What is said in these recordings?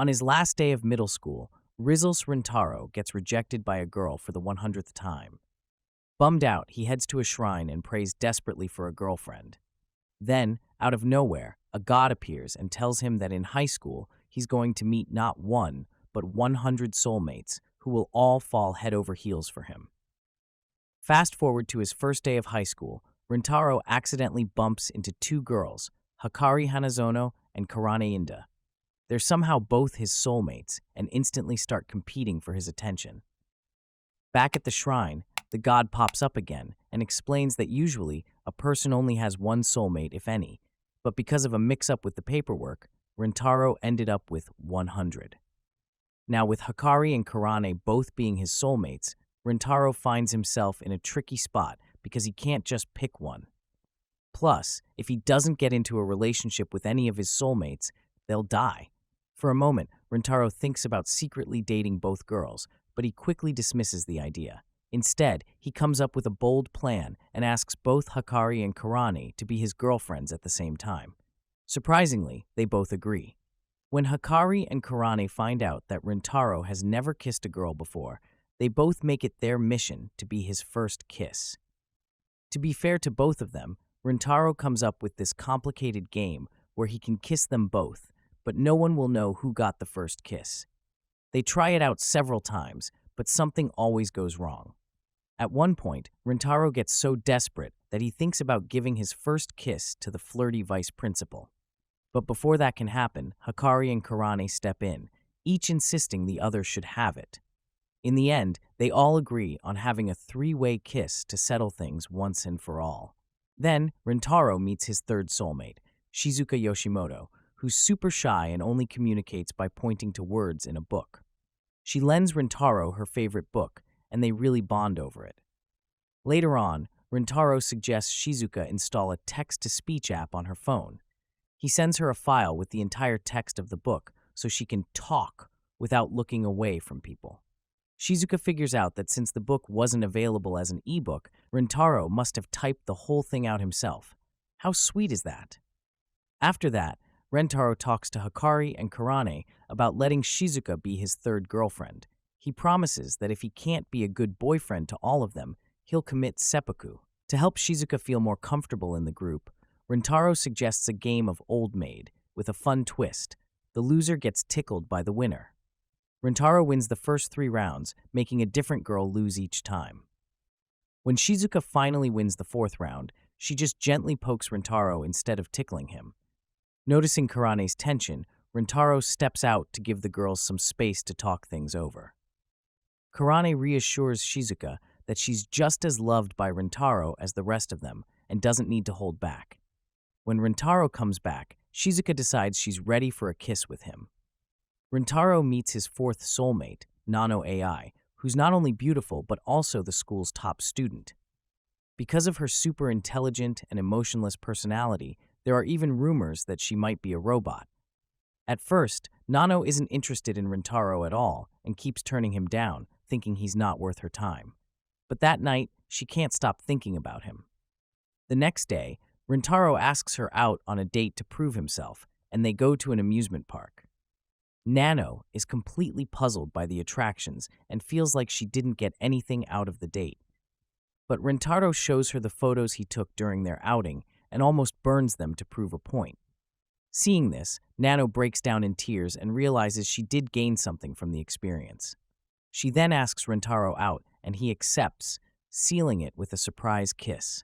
On his last day of middle school, Rizos Rintaro gets rejected by a girl for the 100th time. Bummed out, he heads to a shrine and prays desperately for a girlfriend. Then, out of nowhere, a god appears and tells him that in high school, he's going to meet not one, but 100 soulmates who will all fall head over heels for him. Fast forward to his first day of high school, Rintaro accidentally bumps into two girls, Hikari Hanazono and Karane Inda. They're somehow both his soulmates and instantly start competing for his attention. Back at the shrine, the god pops up again and explains that usually a person only has one soulmate, if any, but because of a mix-up with the paperwork, Rintaro ended up with 100. Now, with Hikari and Karane both being his soulmates, Rintaro finds himself in a tricky spot because he can't just pick one. Plus, if he doesn't get into a relationship with any of his soulmates, they'll die. For a moment, Rintaro thinks about secretly dating both girls, but he quickly dismisses the idea. Instead, he comes up with a bold plan and asks both Hikari and Karane to be his girlfriends at the same time. Surprisingly, they both agree. When Hikari and Karane find out that Rintaro has never kissed a girl before, they both make it their mission to be his first kiss. To be fair to both of them, Rintaro comes up with this complicated game where he can kiss them both, but no one will know who got the first kiss. They try it out several times, but something always goes wrong. At one point, Rintaro gets so desperate that he thinks about giving his first kiss to the flirty vice principal. But before that can happen, Hikari and Karane step in, each insisting the other should have it. In the end, they all agree on having a three-way kiss to settle things once and for all. Then, Rintaro meets his third soulmate, Shizuka Yoshimoto, who's super shy and only communicates by pointing to words in a book. She lends Rintaro her favorite book, and they really bond over it. Later on, Rintaro suggests Shizuka install a text-to-speech app on her phone. He sends her a file with the entire text of the book so she can talk without looking away from people. Shizuka figures out that since the book wasn't available as an ebook, Rintaro must have typed the whole thing out himself. How sweet is that? After that, Rintaro talks to Hikari and Karane about letting Shizuka be his third girlfriend. He promises that if he can't be a good boyfriend to all of them, he'll commit seppuku. To help Shizuka feel more comfortable in the group, Rintaro suggests a game of Old Maid, with a fun twist. The loser gets tickled by the winner. Rintaro wins the first 3 rounds, making a different girl lose each time. When Shizuka finally wins the 4th round, she just gently pokes Rintaro instead of tickling him. Noticing Karane's tension, Rintaro steps out to give the girls some space to talk things over. Karane reassures Shizuka that she's just as loved by Rintaro as the rest of them and doesn't need to hold back. When Rintaro comes back, Shizuka decides she's ready for a kiss with him. Rintaro meets his 4th soulmate, Nano AI, who's not only beautiful but also the school's top student. Because of her super intelligent and emotionless personality, there are even rumors that she might be a robot. At first, Nano isn't interested in Rintaro at all and keeps turning him down, thinking he's not worth her time. But that night, she can't stop thinking about him. The next day, Rintaro asks her out on a date to prove himself, and they go to an amusement park. Nano is completely puzzled by the attractions and feels like she didn't get anything out of the date. But Rintaro shows her the photos he took during their outing and almost burns them to prove a point. Seeing this, Nano breaks down in tears and realizes she did gain something from the experience. She then asks Rintaro out, and he accepts, sealing it with a surprise kiss.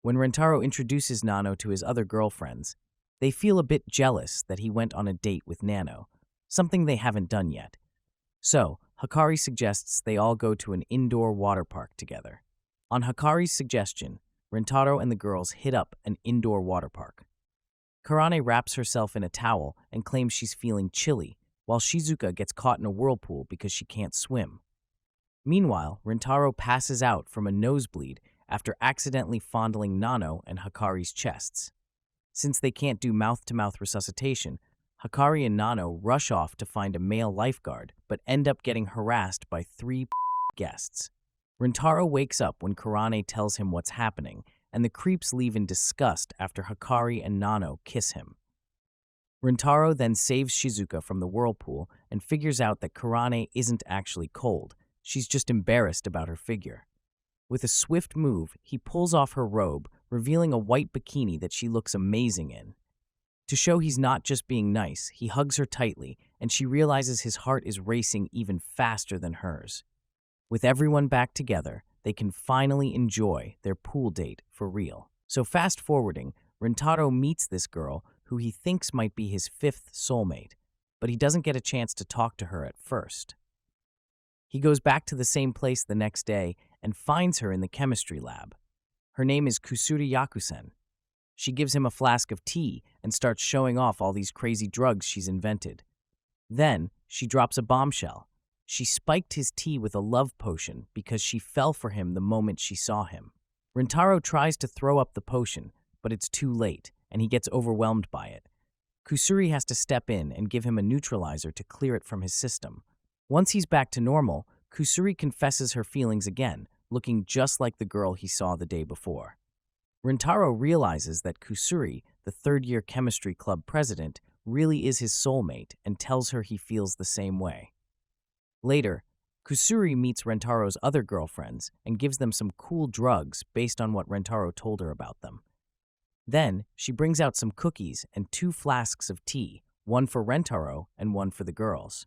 When Rintaro introduces Nano to his other girlfriends, they feel a bit jealous that he went on a date with Nano, something they haven't done yet. So, Hikari suggests they all go to an indoor water park together. On Hikari's suggestion, Rintaro and the girls hit up an indoor water park. Karane wraps herself in a towel and claims she's feeling chilly, while Shizuka gets caught in a whirlpool because she can't swim. Meanwhile, Rintaro passes out from a nosebleed after accidentally fondling Nano and Hikari's chests. Since they can't do mouth-to-mouth resuscitation, Hikari and Nano rush off to find a male lifeguard, but end up getting harassed by 3 guests. Rintaro wakes up when Karane tells him what's happening, and the creeps leave in disgust after Hikari and Nano kiss him. Rintaro then saves Shizuka from the whirlpool and figures out that Kurane isn't actually cold. She's just embarrassed about her figure. With a swift move, he pulls off her robe, revealing a white bikini that she looks amazing in. To show he's not just being nice, he hugs her tightly, and she realizes his heart is racing even faster than hers. With everyone back together, they can finally enjoy their pool date for real. So fast forwarding, Rintaro meets this girl who he thinks might be his fifth soulmate, but he doesn't get a chance to talk to her at first. He goes back to the same place the next day and finds her in the chemistry lab. Her name is Kusuri Yakusen. She gives him a flask of tea and starts showing off all these crazy drugs she's invented. Then, she drops a bombshell. She spiked his tea with a love potion because she fell for him the moment she saw him. Rintaro tries to throw up the potion, but it's too late, and he gets overwhelmed by it. Kusuri has to step in and give him a neutralizer to clear it from his system. Once he's back to normal, Kusuri confesses her feelings again, looking just like the girl he saw the day before. Rintaro realizes that Kusuri, the third-year chemistry club president, really is his soulmate and tells her he feels the same way. Later, Kusuri meets Rentaro's other girlfriends and gives them some cool drugs based on what Rentaro told her about them. Then, she brings out some cookies and 2 flasks of tea, one for Rentaro and one for the girls.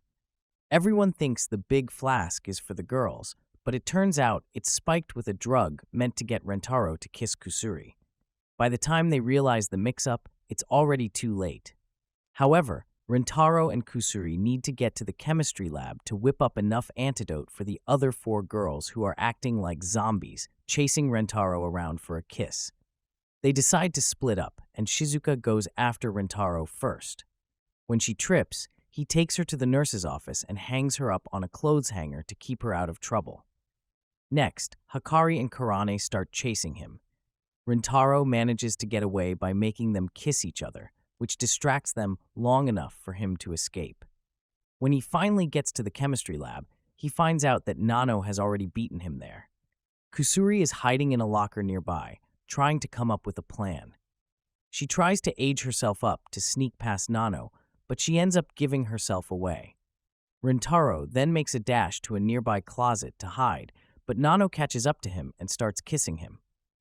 Everyone thinks the big flask is for the girls, but it turns out it's spiked with a drug meant to get Rentaro to kiss Kusuri. By the time they realize the mix-up, it's already too late. However, Rintaro and Kusuri need to get to the chemistry lab to whip up enough antidote for the other 4 girls who are acting like zombies, chasing Rentaro around for a kiss. They decide to split up, and Shizuka goes after Rintaro first. When she trips, he takes her to the nurse's office and hangs her up on a clothes hanger to keep her out of trouble. Next, Hakari and Kurane start chasing him. Rintaro manages to get away by making them kiss each other, which distracts them long enough for him to escape. When he finally gets to the chemistry lab, he finds out that Nano has already beaten him there. Kusuri is hiding in a locker nearby, trying to come up with a plan. She tries to age herself up to sneak past Nano, but she ends up giving herself away. Rintaro then makes a dash to a nearby closet to hide, but Nano catches up to him and starts kissing him.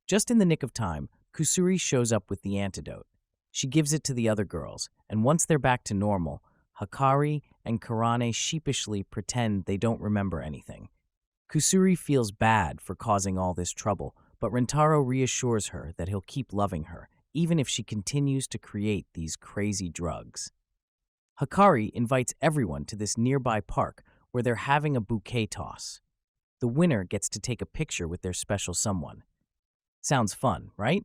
Just in the nick of time, Kusuri shows up with the antidote. She gives it to the other girls, and once they're back to normal, Hakari and Kurane sheepishly pretend they don't remember anything. Kusuri feels bad for causing all this trouble, but Rintaro reassures her that he'll keep loving her, even if she continues to create these crazy drugs. Hakari invites everyone to this nearby park where they're having a bouquet toss. The winner gets to take a picture with their special someone. Sounds fun, right?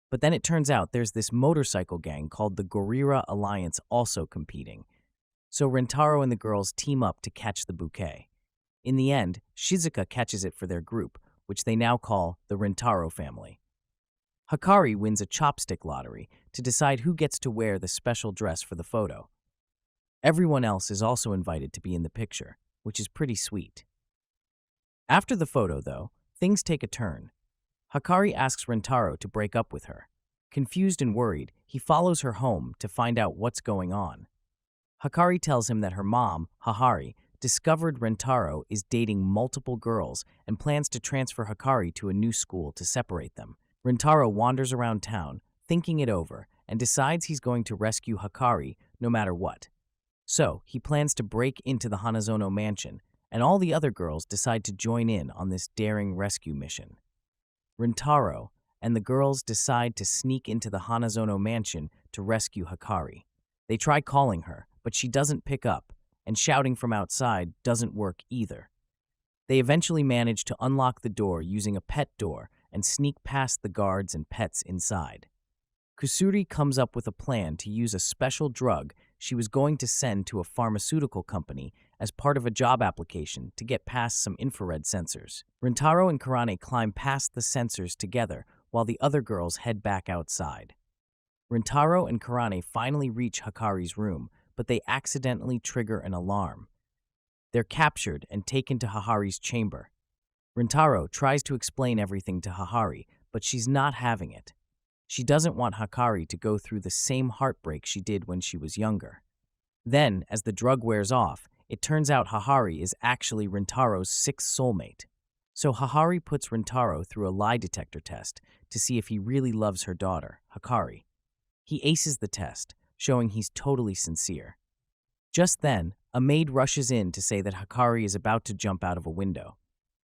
But then it turns out there's this motorcycle gang called the Gorira Alliance also competing. So Rintaro and the girls team up to catch the bouquet. In the end, Shizuka catches it for their group, which they now call the Rintaro family. Hakari wins a chopstick lottery to decide who gets to wear the special dress for the photo. Everyone else is also invited to be in the picture, which is pretty sweet. After the photo, though, things take a turn. Hakari asks Rintaro to break up with her. Confused and worried, he follows her home to find out what's going on. Hakari tells him that her mom, Hahari, discovered Rintaro is dating multiple girls and plans to transfer Hakari to a new school to separate them. Rintaro wanders around town, thinking it over, and decides he's going to rescue Hakari no matter what. So, he plans to break into the Hanazono mansion, and all the other girls decide to join in on this daring rescue mission. Rintaro and the girls decide to sneak into the Hanazono mansion to rescue Hakari. They try calling her, but she doesn't pick up, and shouting from outside doesn't work either. They eventually manage to unlock the door using a pet door and sneak past the guards and pets inside. Kusuri comes up with a plan to use a special drug she was going to send to a pharmaceutical company as part of a job application to get past some infrared sensors. Rintaro and Kurane climb past the sensors together while the other girls head back outside. Rintaro and Kurane finally reach Hakari's room, but they accidentally trigger an alarm. They're captured and taken to Hahari's chamber. Rintaro tries to explain everything to Hahari, but she's not having it. She doesn't want Hakari to go through the same heartbreak she did when she was younger. Then, as the drug wears off, it turns out Hahari is actually Rintaro's sixth soulmate. So Hahari puts Rintaro through a lie detector test to see if he really loves her daughter, Hakari. He aces the test, showing he's totally sincere. Just then, a maid rushes in to say that Hakari is about to jump out of a window.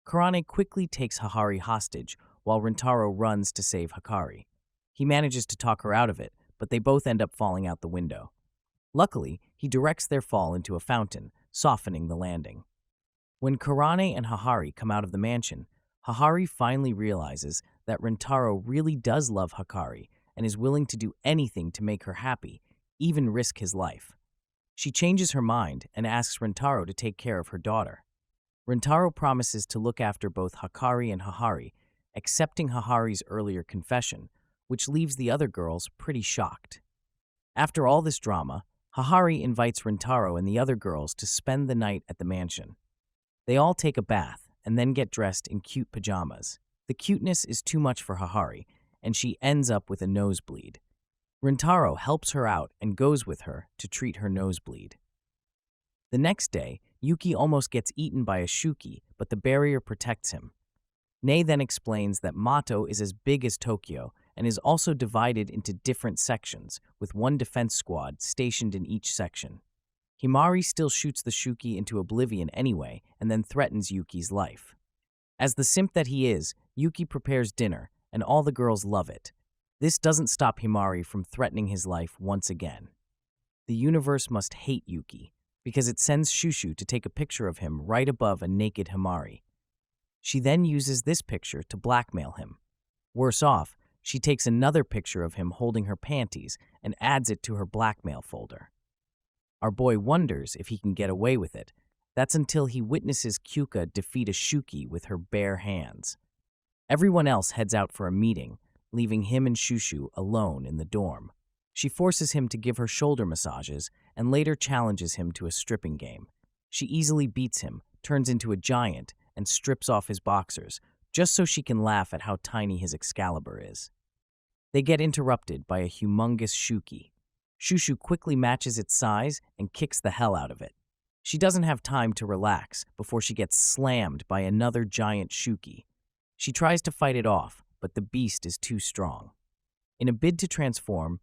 Karane quickly takes Hahari hostage while Rintaro runs to save Hakari. He manages to talk her out of it, but they both end up falling out the window. Luckily, he directs their fall into a fountain, softening the landing. When Karane and Hahari come out of the mansion, Hahari finally realizes that Rintaro really does love Hakari and is willing to do anything to make her happy, even risk his life. She changes her mind and asks Rintaro to take care of her daughter. Rintaro promises to look after both Hakari and Hahari, accepting Hahari's earlier confession, which leaves the other girls pretty shocked. After all this drama, Hahari invites Rintaro and the other girls to spend the night at the mansion. They all take a bath and then get dressed in cute pajamas. The cuteness is too much for Hahari, and she ends up with a nosebleed. Rintaro helps her out and goes with her to treat her nosebleed. The next day, Yuki almost gets eaten by a Shuki, but the barrier protects him. Nei then explains that Mato is as big as Tokyo and is also divided into different sections, with one defense squad stationed in each section. Himari still shoots the Shuki into oblivion anyway and then threatens Yuki's life. As the simp that he is, Yuki prepares dinner, and all the girls love it. This doesn't stop Himari from threatening his life once again. The universe must hate Yuki, because it sends Shushu to take a picture of him right above a naked Himari. She then uses this picture to blackmail him. Worse off, she takes another picture of him holding her panties and adds it to her blackmail folder. Our boy wonders if he can get away with it. That's until he witnesses Kyuka defeat a Shuki with her bare hands. Everyone else heads out for a meeting, leaving him and Shushu alone in the dorm. She forces him to give her shoulder massages and later challenges him to a stripping game. She easily beats him, turns into a giant, and strips off his boxers, just so she can laugh at how tiny his Excalibur is. They get interrupted by a humongous Shuki. Shushu quickly matches its size and kicks the hell out of it. She doesn't have time to relax before she gets slammed by another giant Shuki. She tries to fight it off, but the beast is too strong. In a bid to transform,